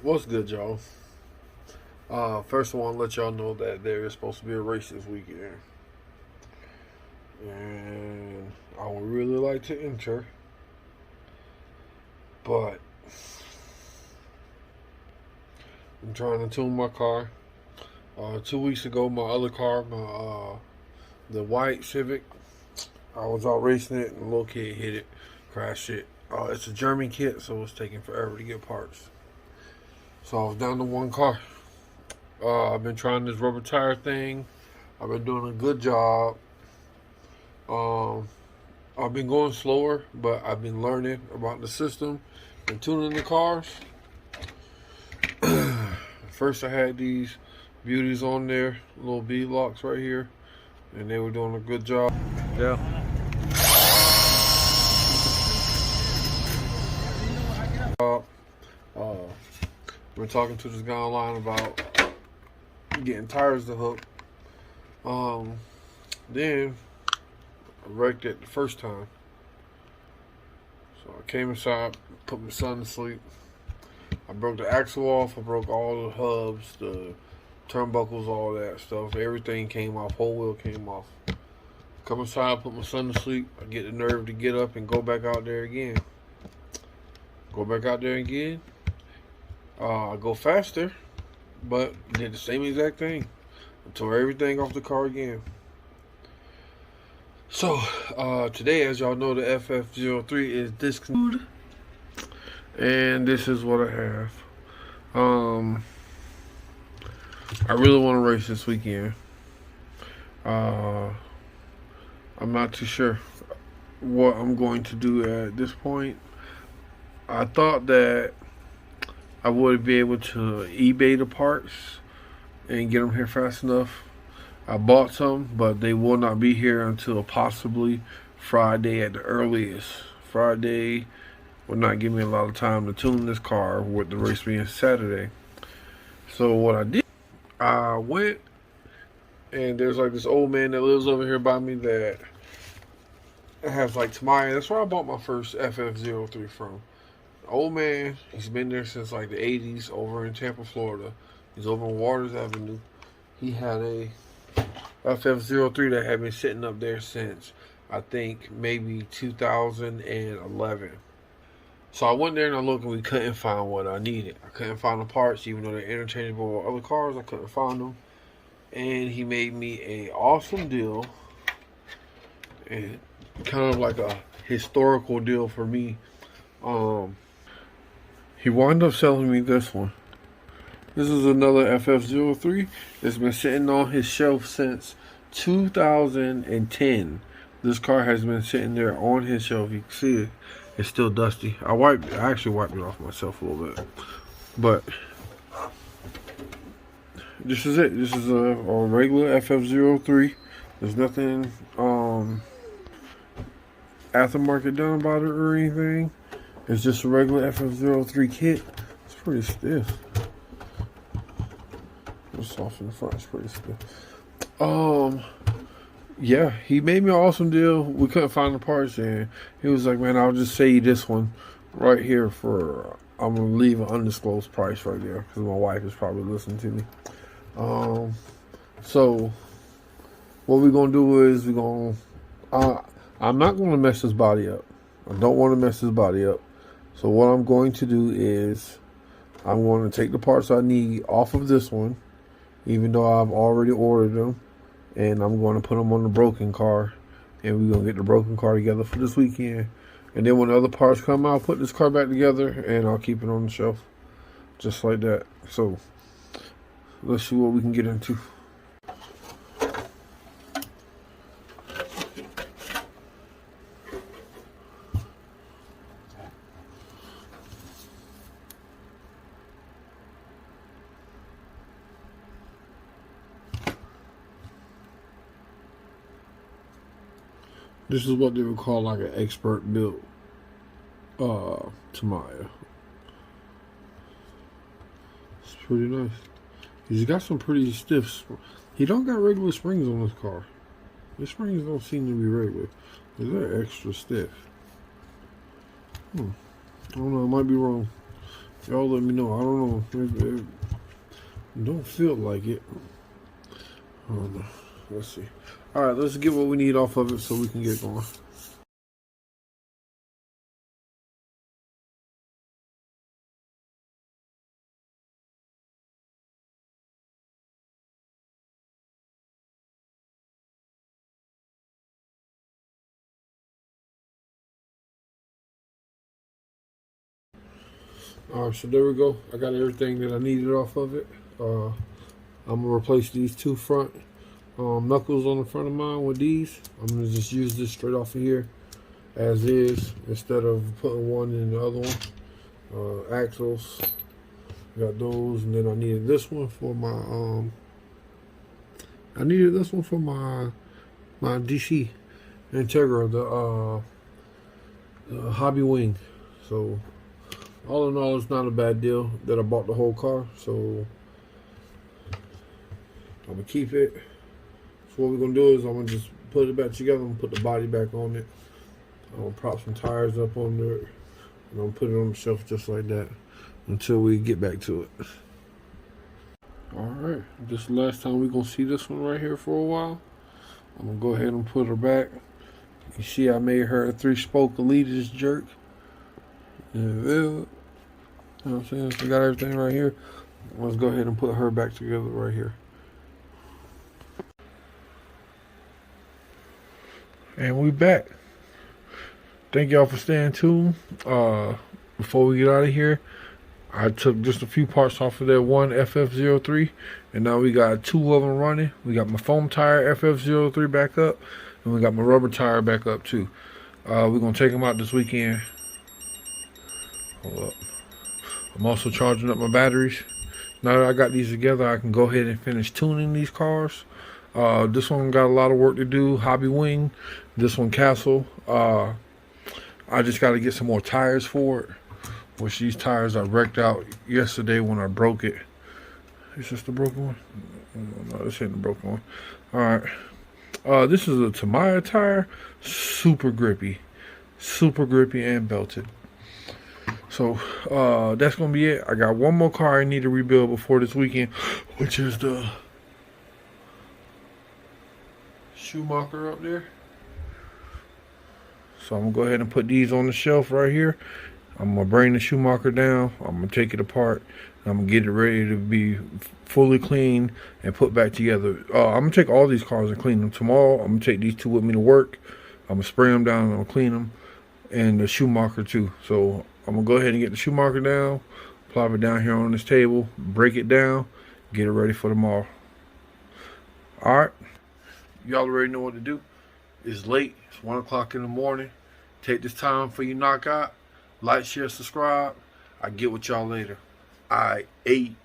What's good, y'all? First, I want to let y'all know that there is supposed to be a race this weekend, and I would really like to enter, but I'm trying to tune my car. 2 weeks ago, my other car, the white Civic, I was out racing it, and a little kid hit it, crashed it. It's a German kit, so it's taking forever to get parts. So I was down to one car. I've been trying this rubber tire thing. I've been doing a good job. Um, I've been going slower, but I've been learning about the system and tuning the cars. First, I had these beauties on there, little B locks right here, and they were doing a good job. Yeah. Uh, we're talking to this guy online about getting tires to hook. Then I wrecked it the first time. So I came inside, put my son to sleep. I broke the axle off. I broke all the hubs, the turnbuckles, all that stuff. Everything came off. Whole wheel came off. Come inside, put my son to sleep. I get the nerve to get up and go back out there again. Go back out there again. I go faster, but did the same exact thing. I tore everything off the car again. So, today, as y'all know, the FF03 is discontinued. And this is what I have. I really want to race this weekend. I'm not too sure what I'm going to do at this point. I thought that I would be able to eBay the parts and get them here fast enough. I bought some, but they will not be here until possibly Friday at the earliest. Friday will not give me a lot of time to tune this car with the race being Saturday. So what I did, I went, and there's like this old man that lives over here by me that has like Tamaya. That's where I bought my first FF03 from. Old man, he's been there since like the 80s over in Tampa, Florida. He's over on Waters Avenue. He had a FF03 that had been sitting up there since I think maybe 2011. So I went there and I looked and we couldn't find what I needed. I couldn't find the parts, even though they're interchangeable with other cars. I couldn't find them. And he made me a awesome deal, and kind of like a historical deal for me. He wound up selling me this one. This is another FF03. It's been sitting on his shelf since 2010. This car has been sitting there on his shelf. You can see it. It's still dusty. I actually wiped it off myself a little bit. But this is it. This is a regular FF03. There's nothing aftermarket done about it or anything. It's just a regular FF03 kit. It's pretty stiff. It's soft in the front. It's pretty stiff. Yeah, he made me an awesome deal. We couldn't find the parts, and he was like, "Man, I'll just sell you this one right here for. I'm gonna leave an undisclosed price right there because my wife is probably listening to me." So what we're gonna do is I'm not gonna mess his body up. I don't want to mess his body up. So what I'm going to do is I'm going to take the parts I need off of this one, even though I've already ordered them, and I'm going to put them on the broken car, and we're going to get the broken car together for this weekend. And then when the other parts come out, I'll put this car back together, and I'll keep it on the shelf, just like that. So let's see what we can get into. This is what they would call like an expert build Tamaya. It's pretty nice. He's got some pretty stiff. He don't got regular springs on this car. The springs don't seem to be regular. They're extra stiff. I don't know. I might be wrong. Y'all let me know. I don't know. It don't feel like it. I don't know. Let's see. All right, let's get what we need off of it so we can get going. All right, so there we go. I got everything that I needed off of it. I'm gonna replace these two front knuckles on the front of mine with these. I'm gonna just use this straight off of here as is instead of putting one in the other one. Axles, got those, and then I needed this one for my my DC Integra, the Hobby Wing. So all in all, it's not a bad deal that I bought the whole car. So I'm gonna keep it. So what we're gonna do is I'm gonna just put it back together and put the body back on it. I'm gonna prop some tires up under it, and I'm gonna put it on the shelf just like that until we get back to it. All right, this is the last time we're gonna see this one right here for a while. I'm gonna go ahead and put her back. You see, I made her a 3-spoke Elitas jerk. You know what I'm saying? So we got everything right here. Let's go ahead and put her back together right here. And we back. Thank y'all for staying tuned. Before we get out of here, I took just a few parts off of that one FF03, and now we got 2 of them running. We got my foam tire FF03 back up, and we got my rubber tire back up too. We're gonna take them out this weekend. Hold up. I'm also charging up my batteries. Now that I got these together, I can go ahead and finish tuning these cars. This one got a lot of work to do, Hobby Wing. This one Castle. I just got to get some more tires for it, which these tires I wrecked out yesterday when I broke it. Is this the broken one? No, this ain't the broken one. Alright. This is a Tamiya tire. Super grippy and belted. So that's gonna be it. I got one more car I need to rebuild before this weekend, which is the Schumacher up there. So I'm gonna go ahead and put these on the shelf right here. I'm gonna bring the Schumacher down. I'm gonna take it apart. I'm gonna get it ready to be fully clean and put back together. I'm gonna take all these cars and clean them tomorrow. I'm gonna take these 2 with me to work. I'm gonna spray them down and I'm gonna clean them, and the Schumacher too. So I'm gonna go ahead and get the Schumacher down, plop it down here on this table, break it down, get it ready for tomorrow. Alright, y'all already know what to do. It's late, it's 1 o'clock in the morning. Take this time for your knockout. Like, share, subscribe. I get with y'all later. I ate.